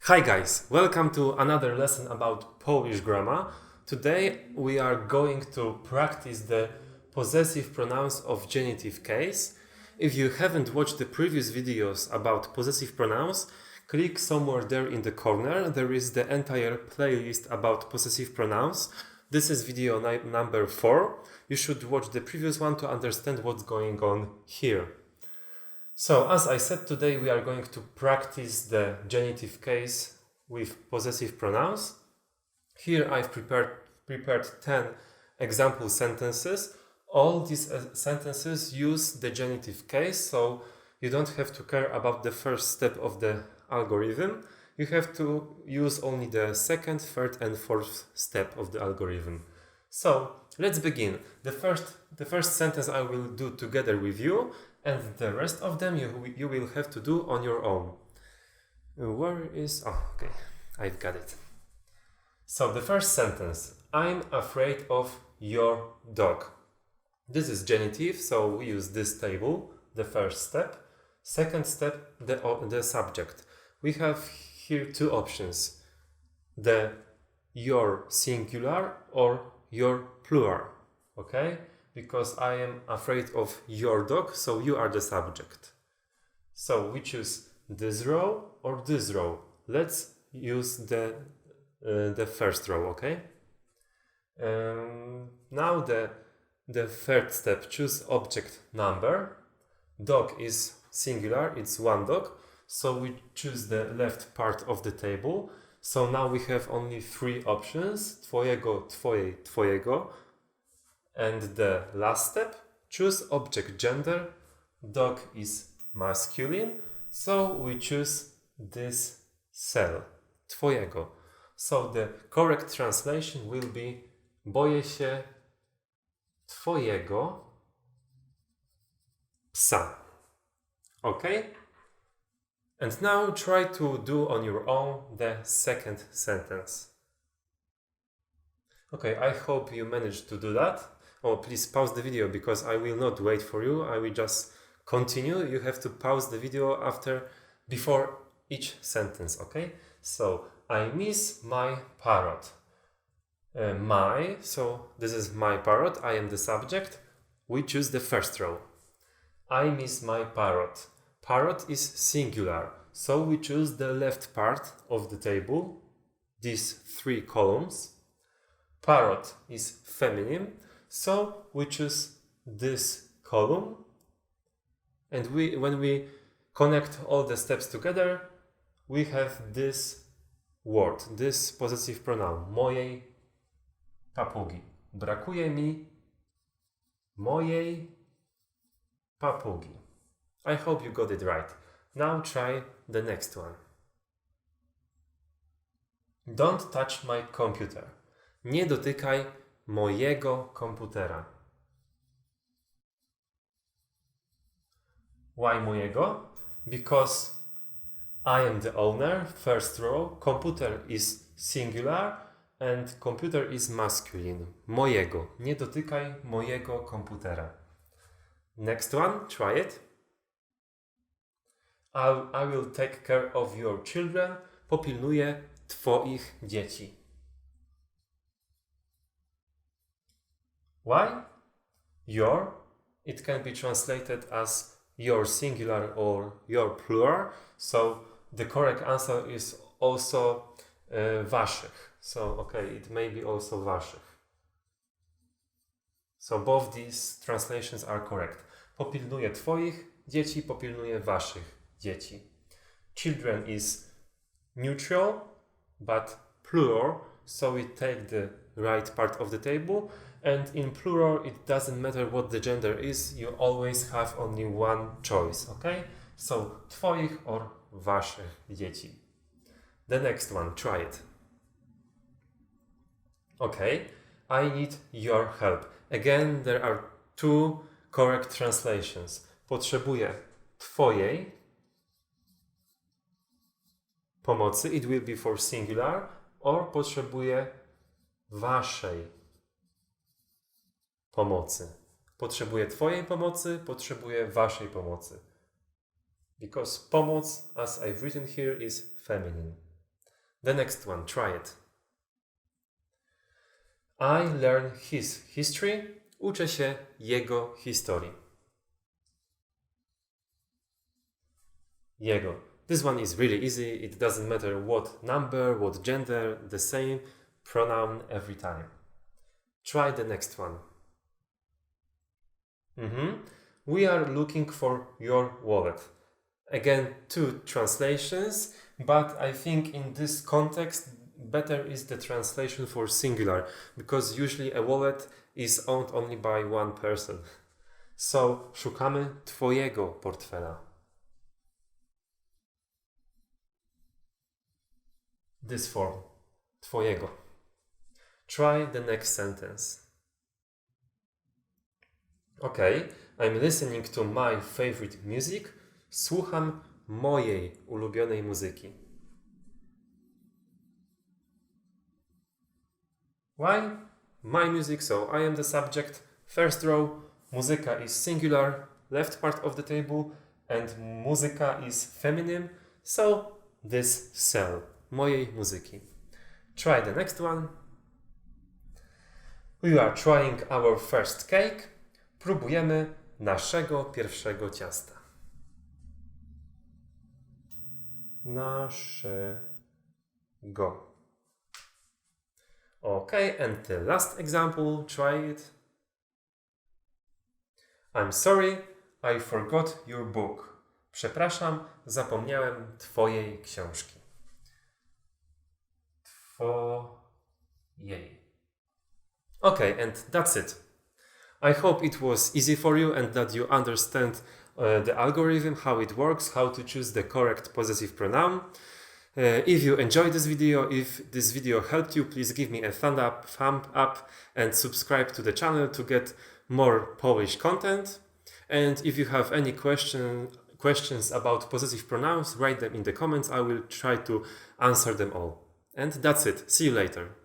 Hi guys, welcome to another lesson about Polish grammar. Today we are going to practice the possessive pronouns of genitive case. If you haven't watched the previous videos about possessive pronouns, click somewhere there in the corner. There is the entire playlist about possessive pronouns. This is video number 4. You should watch the previous one to understand what's going on here. So, as I said, today we are going to practice the genitive case with possessive pronouns. Here I've prepared 10 example sentences. All these sentences use the genitive case, so you don't have to care about the first step of the algorithm. You have to use only the second, third and fourth step of the algorithm. So, let's begin. The first sentence I will do together with you, and the rest of them you will have to do on your own. Okay, I've got it. So the first sentence, I'm afraid of your dog. This is genitive, so we use this table, the first step. Second step, the subject. We have here two options, the your singular or your plural, okay? Because I am afraid of your dog, so you are the subject. So we choose this row or this row. Let's use the first row, okay? Now the third step, choose object number. Dog is singular, it's one dog, so we choose the left part of the table. So now we have only three options, twojego, twojej, twojego. And the last step, choose object gender. Dog is masculine, so we choose this cell, twojego. So the correct translation will be boję się twojego psa. Okay? And now try to do on your own the second sentence. Okay, I hope you managed to do that. Oh, please pause the video because I will not wait for you. I will just continue. You have to pause the video before each sentence, okay? So, I miss my parrot. So this is my parrot. I am the subject. We choose the first row. I miss my parrot. Parrot is singular, so we choose the left part of the table, these three columns. Parrot is feminine, so we choose this column, and when we connect all the steps together, we have this word, this possessive pronoun, mojej papugi. Brakuje mi mojej papugi. I hope you got it right. Now try the next one. Don't touch my computer. Nie dotykaj mojego komputera. Why mojego? Because I am the owner, first row, computer is singular and computer is masculine. Mojego. Nie dotykaj mojego komputera. Next one, try it. I will take care of your children. Popilnuję twoich dzieci. Why? Your. It can be translated as your singular or your plural. So the correct answer is also waszych. So okay, it may be also waszych. So both these translations are correct. Popilnuję twoich dzieci, popilnuję waszych dzieci. Children is neutral, but plural, so we take the right part of the table. And in plural, it doesn't matter what the gender is, you always have only one choice, okay? So, twoich or waszych dzieci. The next one, try it. Okay, I need your help. Again, there are two correct translations. Potrzebuję twojej pomocy, it will be for singular, or potrzebuję waszej pomocy. Potrzebuję twojej pomocy, potrzebuję waszej pomocy. Because pomoc, as I've written here, is feminine. The next one, try it. I learn his history. Uczę się jego historii. Jego. This one is really easy. It doesn't matter what number, what gender, the same pronoun every time. Try the next one. We are looking for your wallet. Again, two translations, but I think in this context better is the translation for singular, because usually a wallet is owned only by one person. So, szukamy twojego portfela. This form. Twojego. Try the next sentence. Okay, I'm listening to my favorite music. Słucham mojej ulubionej muzyki. Why? My music, so I am the subject. First row, muzyka is singular, left part of the table, and muzyka is feminine, so this cell, mojej muzyki. Try the next one. We are trying our first cake. Próbujemy naszego pierwszego ciasta. Naszego. Okay, and the last example, try it. I'm sorry, I forgot your book. Przepraszam, zapomniałem twojej książki. Twojej. Okay, and that's it. I hope it was easy for you and that you understand the algorithm, how it works, how to choose the correct possessive pronoun. If you enjoyed this video, if this video helped you, please give me a thumb up and subscribe to the channel to get more Polish content. And if you have any questions about possessive pronouns, write them in the comments. I will try to answer them all. And that's it. See you later.